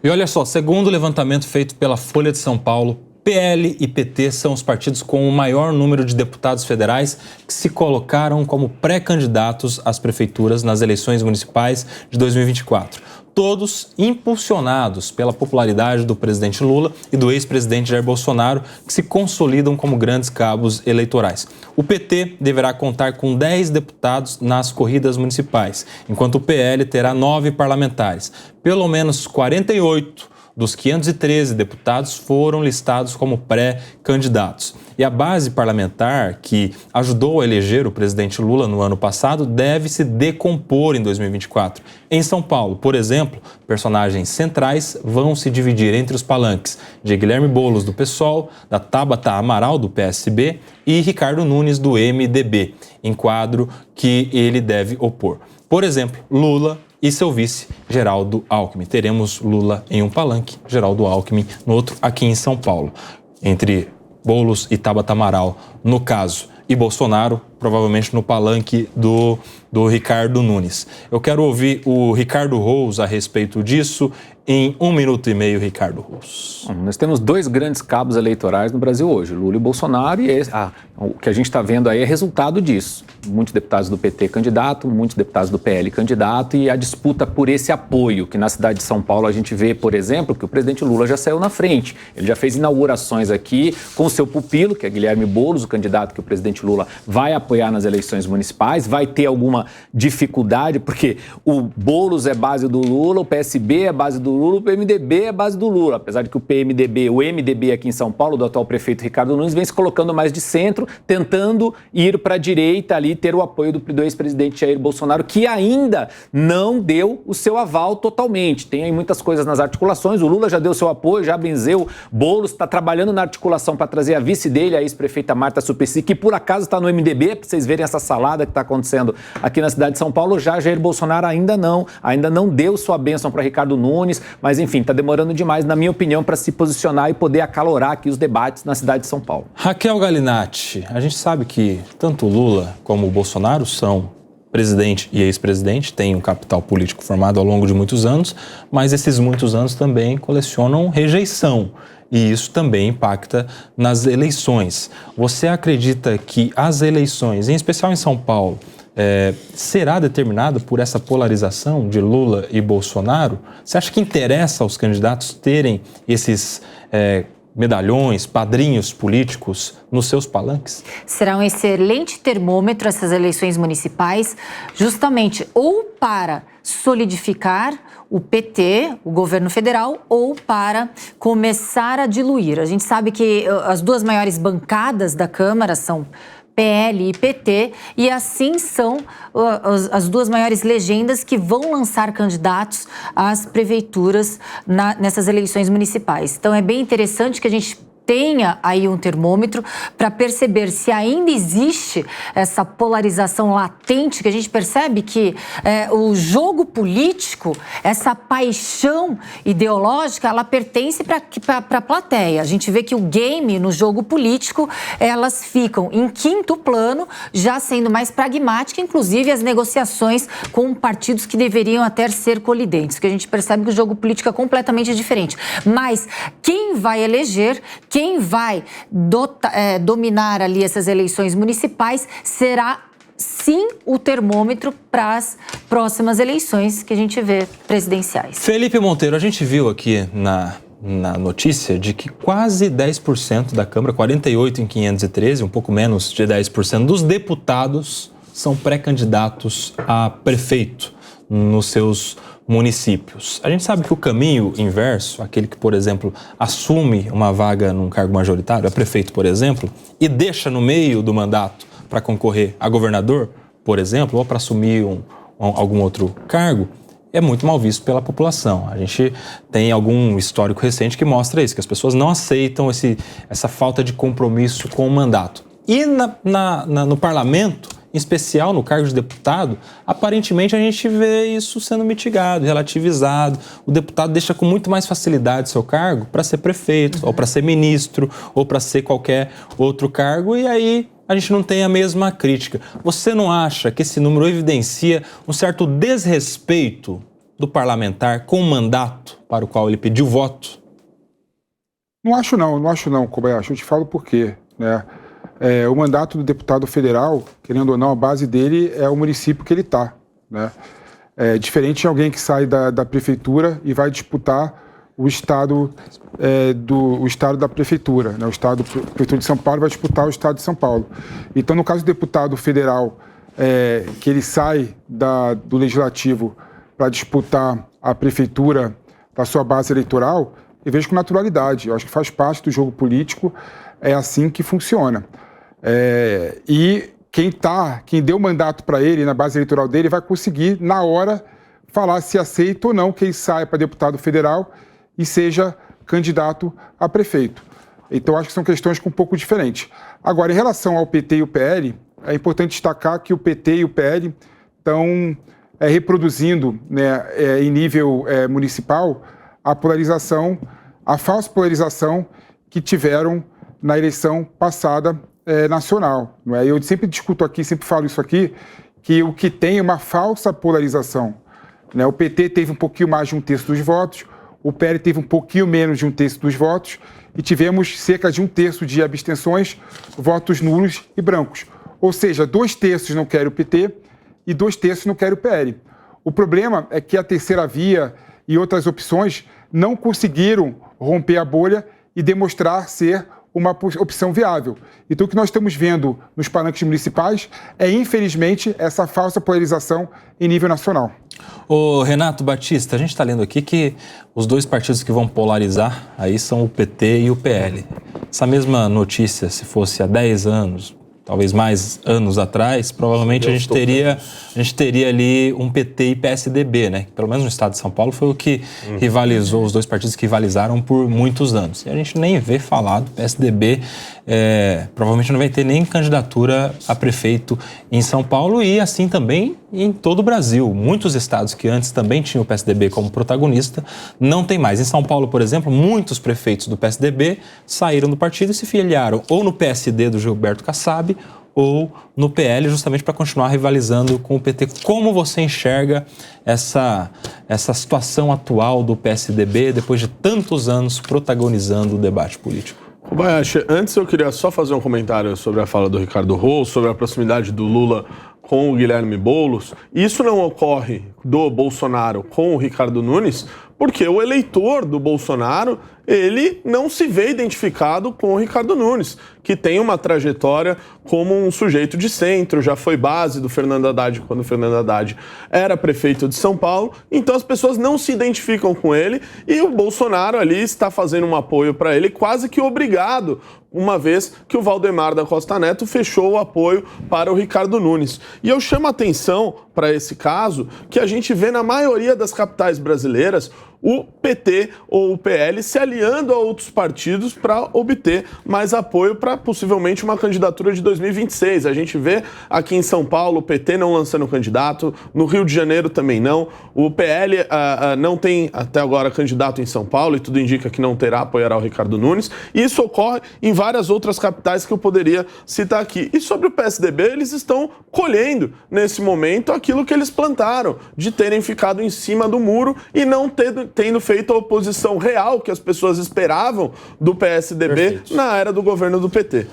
E olha só, segundo o levantamento feito pela Folha de São Paulo, PL e PT são os partidos com o maior número de deputados federais que se colocaram como pré-candidatos às prefeituras nas eleições municipais de 2024. Todos impulsionados pela popularidade do presidente Lula e do ex-presidente Jair Bolsonaro, que se consolidam como grandes cabos eleitorais. O PT deverá contar com 10 deputados nas corridas municipais, enquanto o PL terá 9 parlamentares. Pelo menos 48 dos 513 deputados foram listados como pré-candidatos. E a base parlamentar, que ajudou a eleger o presidente Lula no ano passado, deve se decompor em 2024. Em São Paulo, por exemplo, personagens centrais vão se dividir entre os palanques de Guilherme Boulos, do PSOL, da Tabata Amaral, do PSB, e Ricardo Nunes, do MDB, em quadro que ele deve opor. Por exemplo, Lula e seu vice, Geraldo Alckmin. Teremos Lula em um palanque, Geraldo Alckmin no outro, aqui em São Paulo. Entre Boulos e Tabata Amaral, no caso, e Bolsonaro, provavelmente no palanque do Ricardo Nunes. Eu quero ouvir o Ricardo Rous a respeito disso. Em 1 minuto e meio, Ricardo Rous. Nós temos 2 grandes cabos eleitorais no Brasil hoje, Lula e Bolsonaro, e o que a gente está vendo aí é resultado disso. Muitos deputados do PT candidato, muitos deputados do PL candidato, e a disputa por esse apoio, que na cidade de São Paulo a gente vê, por exemplo, que o presidente Lula já saiu na frente. Ele já fez inaugurações aqui com o seu pupilo, que é Guilherme Boulos, o candidato que o presidente Lula vai apoiar nas eleições municipais, vai ter alguma dificuldade, porque o Boulos é base do Lula, o PSB é base do Lula, o PMDB é base do Lula, apesar de que o MDB aqui em São Paulo, do atual prefeito Ricardo Nunes, vem se colocando mais de centro, tentando ir para a direita ali, ter o apoio do ex-presidente Jair Bolsonaro, que ainda não deu o seu aval totalmente. Tem aí muitas coisas nas articulações, o Lula já deu seu apoio, já benzeu, Boulos está trabalhando na articulação para trazer a vice dele, a ex-prefeita Marta Suplicy, que por acaso está no MDB, para vocês verem essa salada que está acontecendo aqui na cidade de São Paulo. Já Jair Bolsonaro ainda não deu sua bênção para Ricardo Nunes, mas enfim, está demorando demais, na minha opinião, para se posicionar e poder acalorar aqui os debates na cidade de São Paulo. Raquel Galinatti, a gente sabe que tanto o Lula como o Bolsonaro são presidente e ex-presidente, têm um capital político formado ao longo de muitos anos, mas esses muitos anos também colecionam rejeição. E isso também impacta nas eleições. Você acredita que as eleições, em especial em São Paulo, será determinado por essa polarização de Lula e Bolsonaro? Você acha que interessa aos candidatos terem esses medalhões, padrinhos políticos nos seus palanques? Será um excelente termômetro essas eleições municipais, justamente ou para solidificar o PT, o governo federal, ou para começar a diluir. A gente sabe que as 2 maiores bancadas da Câmara são PL e PT, e assim são as 2 maiores legendas que vão lançar candidatos às prefeituras nessas eleições municipais. Então é bem interessante que a gente tenha aí um termômetro para perceber se ainda existe essa polarização latente, que a gente percebe que o jogo político, essa paixão ideológica, ela pertence para a plateia. A gente vê que o game no jogo político, elas ficam em 5º plano, já sendo mais pragmática, inclusive as negociações com partidos que deveriam até ser colidentes, que a gente percebe que o jogo político é completamente diferente. Mas quem vai eleger, quem vai dominar ali essas eleições municipais será, sim, o termômetro para as próximas eleições que a gente vê presidenciais. Felipe Monteiro, a gente viu aqui na notícia de que quase 10% da Câmara, 48 em 513, um pouco menos de 10% dos deputados são pré-candidatos a prefeito nos seus municípios. A gente sabe que o caminho inverso, aquele que, por exemplo, assume uma vaga num cargo majoritário, é prefeito, por exemplo, e deixa no meio do mandato para concorrer a governador, por exemplo, ou para assumir algum outro cargo, é muito mal visto pela população. A gente tem algum histórico recente que mostra isso, que as pessoas não aceitam essa falta de compromisso com o mandato. E no parlamento, em especial no cargo de deputado, aparentemente a gente vê isso sendo mitigado, relativizado. O deputado deixa com muito mais facilidade seu cargo para ser prefeito, ou para ser ministro, ou para ser qualquer outro cargo, e aí a gente não tem a mesma crítica. Você não acha que esse número evidencia um certo desrespeito do parlamentar com mandato para o qual ele pediu voto? Não acho não, Kobayashi. Eu te falo por quê, né? O mandato do deputado federal, querendo ou não, a base dele é o município que ele está, né? Diferente de alguém que sai da prefeitura e vai disputar o estado da prefeitura, né? A prefeitura de São Paulo vai disputar o estado de São Paulo. Então, no caso do deputado federal, que ele sai do legislativo para disputar a prefeitura da sua base eleitoral, eu vejo com naturalidade. Eu acho que faz parte do jogo político, é assim que funciona. E quem deu mandato para ele na base eleitoral dele vai conseguir, na hora, falar se aceita ou não que ele saia para deputado federal e seja candidato a prefeito. Então, acho que são questões um pouco diferentes. Agora, em relação ao PT e o PL, é importante destacar que o PT e o PL estão reproduzindo, né, em nível municipal, a falsa polarização que tiveram na eleição passada nacional. Não é? Eu sempre discuto aqui, sempre falo isso aqui, que o que tem é uma falsa polarização. Né? O PT teve um pouquinho mais de 1/3 dos votos, o PL teve um pouquinho menos de 1/3 dos votos e tivemos cerca de 1/3 de abstenções, votos nulos e brancos. Ou seja, 2/3 não querem o PT e 2/3 não querem o PL. O problema é que a terceira via e outras opções não conseguiram romper a bolha e demonstrar ser uma opção viável. Então, o que nós estamos vendo nos palanques municipais é, infelizmente, essa falsa polarização em nível nacional. Ô Renato Batista, a gente está lendo aqui que os dois partidos que vão polarizar aí são o PT e o PL. Essa mesma notícia, se fosse há 10 anos, talvez mais anos atrás, provavelmente a gente teria ali um PT e PSDB, né? Pelo menos no estado de São Paulo foi o que rivalizou, os dois partidos que rivalizaram por muitos anos. E a gente nem vê falar do PSDB, provavelmente não vai ter nem candidatura a prefeito em São Paulo e assim também em todo o Brasil. Muitos estados que antes também tinham o PSDB como protagonista, não tem mais. Em São Paulo, por exemplo, muitos prefeitos do PSDB saíram do partido e se filiaram ou no PSD do Gilberto Kassab ou no PL, justamente para continuar rivalizando com o PT. Como você enxerga essa situação atual do PSDB depois de tantos anos protagonizando o debate político? Kobayashi, antes eu queria só fazer um comentário sobre a fala do Ricardo Roux, sobre a proximidade do Lula com o Guilherme Boulos. Isso não ocorre do Bolsonaro com o Ricardo Nunes, porque o eleitor do Bolsonaro, ele não se vê identificado com o Ricardo Nunes, que tem uma trajetória como um sujeito de centro, já foi base do Fernando Haddad quando o Fernando Haddad era prefeito de São Paulo, então as pessoas não se identificam com ele e o Bolsonaro ali está fazendo um apoio para ele quase que obrigado, uma vez que o Valdemar da Costa Neto fechou o apoio para o Ricardo Nunes. E eu chamo a atenção para esse caso que a gente vê na maioria das capitais brasileiras o PT ou o PL se aliando a outros partidos para obter mais apoio para possivelmente uma candidatura de 2026. A gente vê aqui em São Paulo o PT não lançando candidato, no Rio de Janeiro também não. O PL não tem até agora candidato em São Paulo e tudo indica que não terá, apoiará o Ricardo Nunes. E isso ocorre em várias outras capitais que eu poderia citar aqui. E sobre o PSDB, eles estão colhendo nesse momento aquilo que eles plantaram, de terem ficado em cima do muro e não tendo feito a oposição real que as pessoas esperavam do PSDB. Perfeito. Na era do governo do PT.